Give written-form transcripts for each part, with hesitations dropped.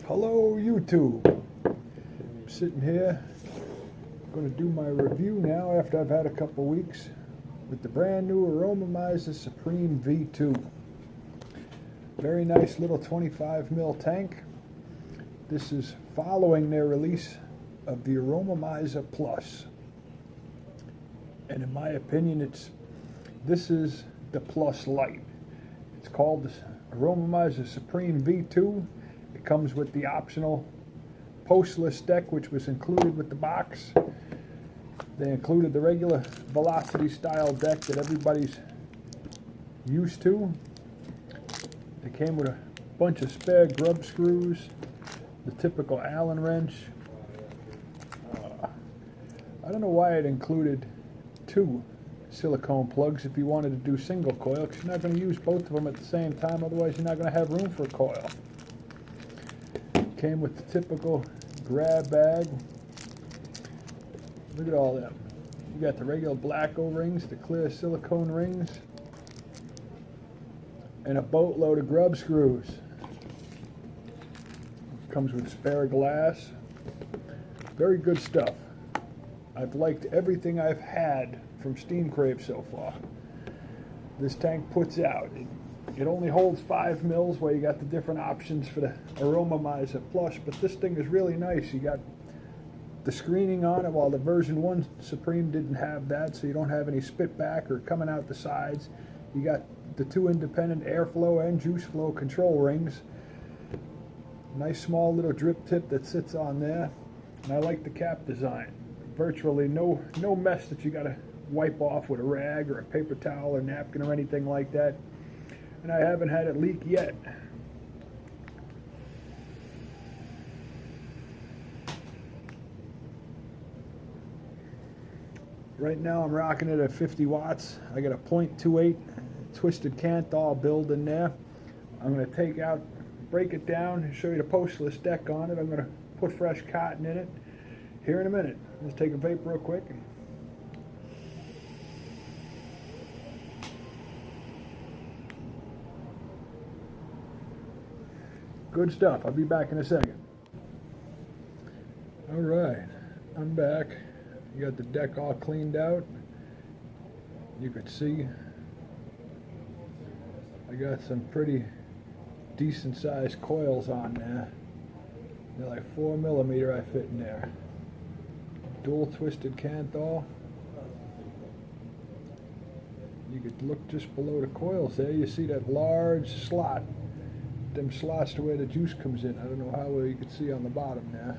Hello YouTube. I'm sitting here going to do my review now after I've had a couple weeks with the brand new Aromamizer Supreme V2. Very nice little 25 ml tank. This is following their release of the Aromamizer Plus, and in my opinion this is the Plus Light. It's called the Aromamizer Supreme V2. It comes with the optional postless deck, which was included with the box. They included the regular velocity style deck that everybody's used to. It came with a bunch of spare grub screws, the typical Allen wrench. I don't know why it included two silicone plugs if you wanted to do single coil, because you're not going to use both of them at the same time, otherwise you're not going to have room for a coil. Came with the typical grab bag. Look at all them. You got the regular black O-rings, the clear silicone rings, and a boatload of grub screws. Comes with spare glass. Very good stuff. I've liked everything I've had from Crave so far. This tank puts out. It only holds 5 mils, where you got the different options for the Aromamizer Plus, but this thing is really nice. You got the screening on it, while the version 1 Supreme didn't have that, so you don't have any spit back or coming out the sides. You got the 2 independent airflow and juice flow control rings. Nice small little drip tip that sits on there, and I like the cap design. Virtually no mess that you got to wipe off with a rag or a paper towel or napkin or anything like that. And I haven't had it leak yet. Right now I'm rocking it at 50 watts. I got a 0.28 twisted Kanthal build in there. I'm going to break it down and show you the postless deck on it. I'm going to put fresh cotton in it here in a minute. Let's take a vape real quick. Good stuff. I'll be back in a second. Alright, I'm back. You got the deck all cleaned out. You could see I got some pretty decent sized coils on there. They're like 4 millimeter I fit in there. Dual twisted Kanthal. You could look just below the coils there. You see that large slot. Them slots to where the juice comes in. I don't know how well you can see on the bottom there.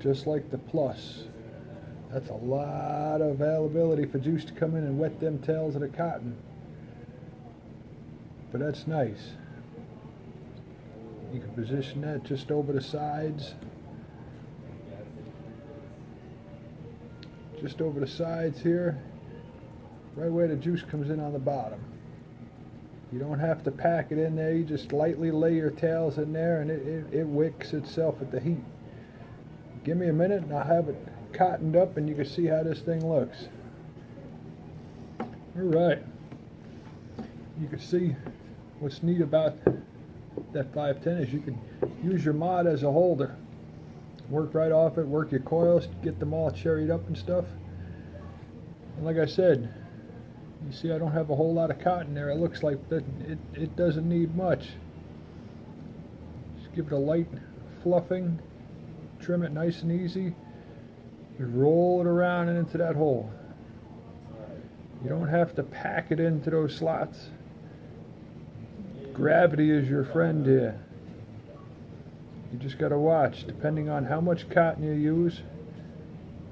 Just like the Plus. That's a lot of availability for juice to come in and wet them tails of the cotton. But that's nice. You can position that just over the sides. Just over the sides here. Right where the juice comes in on the bottom. You don't have to pack it in there. You just lightly lay your tails in there, and it wicks itself at the heat. Give me a minute and I'll have it cottoned up and you can see how this thing looks. Alright. You can see what's neat about that 510 is you can use your mod as a holder. Work right off it, work your coils, get them all cherried up and stuff. And like I said, you see I don't have a whole lot of cotton there. It looks like that it doesn't need much. Just give it a light fluffing, trim it nice and easy, just roll it around and into that hole. You don't have to pack it into those slots. Gravity is your friend here. You just got to watch, depending on how much cotton you use,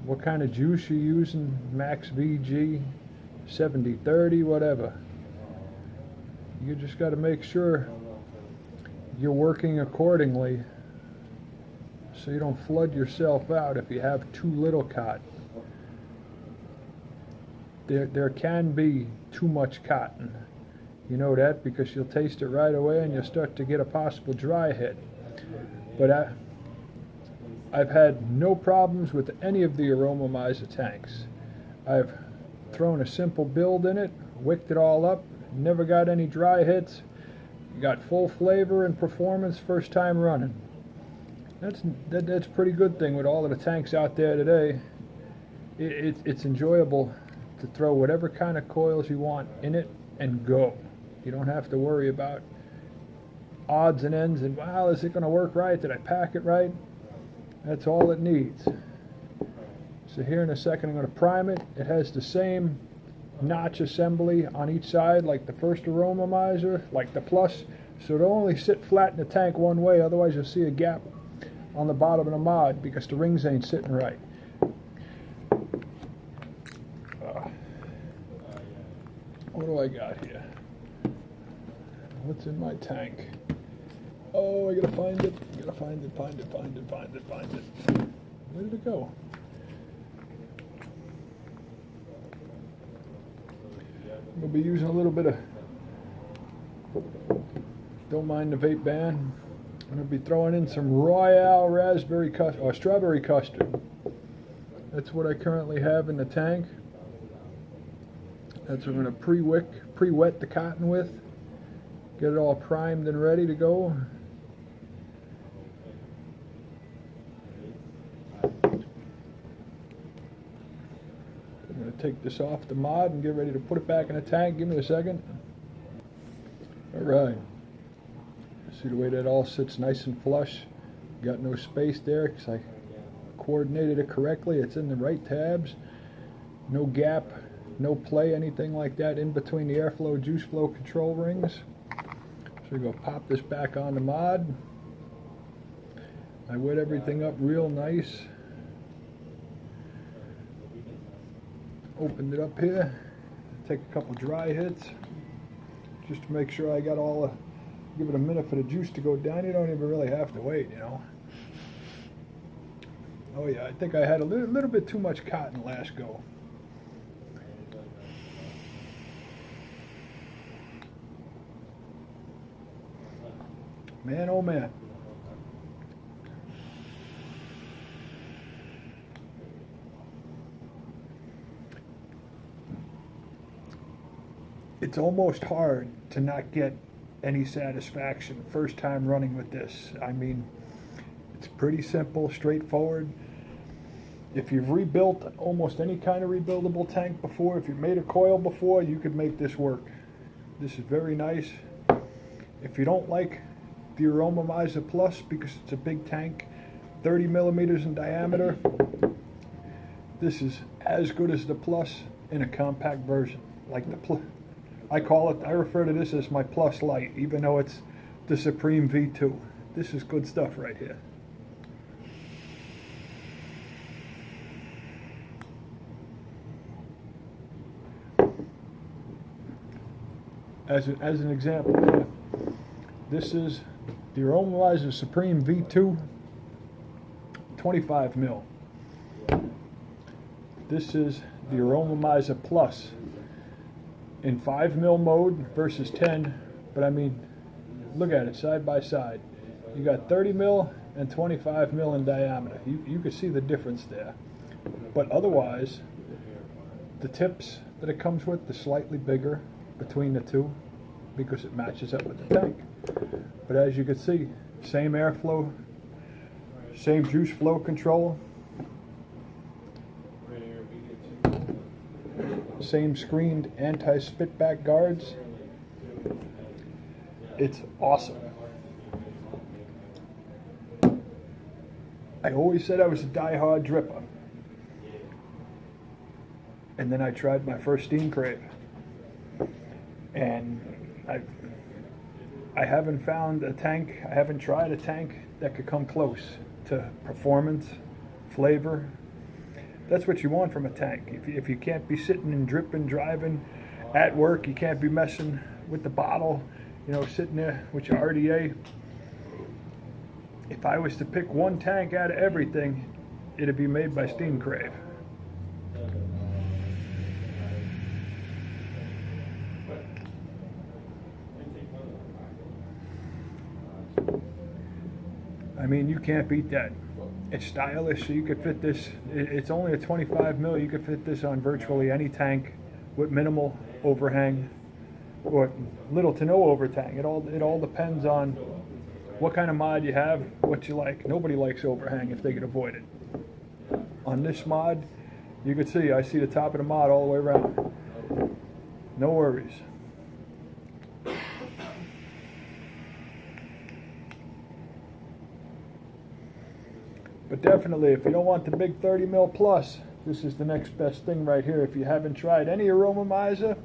what kind of juice you're using, max VG, 70-30, whatever. You just got to make sure you're working accordingly so you don't flood yourself out if you have too little cotton. There can be too much cotton. You know that because you'll taste it right away and you'll start to get a possible dry hit. But I've had no problems with any of the Aromamizer tanks. I've thrown a simple build in it, wicked it all up, never got any dry hits, You got full flavor and performance first time running. That's a pretty good thing with all of the tanks out there today. It's enjoyable to throw whatever kind of coils you want in it and go. You don't have to worry about odds and ends and, wow, is it going to work right? Did I pack it right? That's all it needs. So here in a second I'm going to prime it. It has the same notch assembly on each side like the first Aromamizer, like the Plus. So it'll only sit flat in the tank one way, otherwise you'll see a gap on the bottom of the mod because the rings ain't sitting right. What do I got here? What's in my tank? Oh, I gotta find it. I gotta find it. Where did it go? I'm gonna be using a little bit of, don't mind the vape ban. I'm gonna be throwing in some Royale raspberry custard or strawberry custard. That's what I currently have in the tank. That's what I'm gonna pre-wet the cotton with. Get it all primed and ready to go. I'm going to take this off the mod and get ready to put it back in the tank. Give me a second. Alright. See the way that all sits nice and flush? Got no space there because I coordinated it correctly. It's in the right tabs. No gap, no play, anything like that in between the airflow, juice flow control rings. So we go pop this back on the mod. I wet everything up real nice. Opened it up here. Take a couple dry hits just to make sure I got all the, give it a minute for the juice to go down. You don't even really have to wait, you know. Oh yeah, I think I had a little bit too much cotton last go. Man, oh man. It's almost hard to not get any satisfaction first time running with this. I mean, it's pretty simple, straightforward. If you've rebuilt almost any kind of rebuildable tank before, if you've made a coil before, you could make this work. This is very nice. If you don't like the Aromamizer Plus because it's a big tank, 30 millimeters in diameter, this is as good as the Plus in a compact version. Like the Plus, I refer to this as my Plus Lite, even though it's the Supreme V2. This is good stuff right here. As an example, this is the Aromamizer Supreme V2, 25 mil. This is the Aromamizer Plus in 5 mil mode versus 10, but I mean, look at it side by side. You got 30 mil and 25 mil in diameter. You can see the difference there. But otherwise, the tips that it comes with are slightly bigger between the two because it matches up with the tank. But as you can see, same airflow, same juice flow control, same screened anti-spitback guards. It's awesome. I always said I was a die-hard dripper. And then I tried my first steam Crave. And I haven't found a tank, I haven't tried a tank that could come close to performance, flavor. That's what you want from a tank. If you can't be sitting and dripping, driving at work, you can't be messing with the bottle, you know, sitting there with your RDA. If I was to pick one tank out of everything, it'd be made by Steam Crave. I mean, you can't beat that. It's stylish, so you could fit this. It's only a 25 mil. You could fit this on virtually any tank with minimal overhang. or little to no overhang. It all depends on what kind of mod you have, what you like. Nobody likes overhang if they can avoid it. On this mod, you can see, I see the top of the mod all the way around. No worries. But definitely, if you don't want the big 30 mil plus, this is the next best thing right here. If you haven't tried any Aromamizer,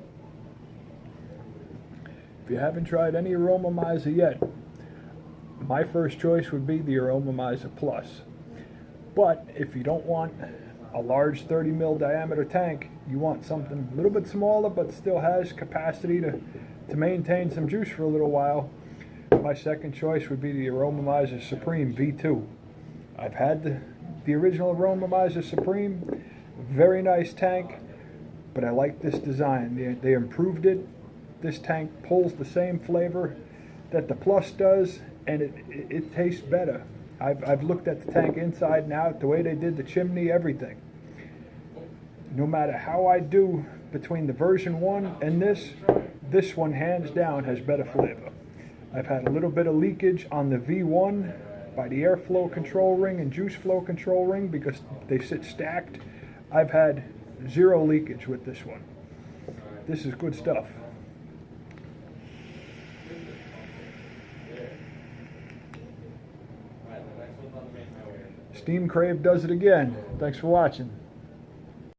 yet, my first choice would be the Aromamizer Plus. But if you don't want a large 30 mil diameter tank, you want something a little bit smaller but still has capacity to maintain some juice for a little while, my second choice would be the Aromamizer Supreme V2. I've had the original Aromamizer Supreme, very nice tank, but I like this design. They improved it. This tank pulls the same flavor that the Plus does, and it tastes better. I've looked at the tank inside and out, the way they did the chimney, everything. No matter how I do between the version 1 and this one hands down has better flavor. I've had a little bit of leakage on the V1 by the airflow control ring and juice flow control ring because they sit stacked. I've had zero leakage with this one. This is good stuff. Steam Crave does it again. Thanks for watching.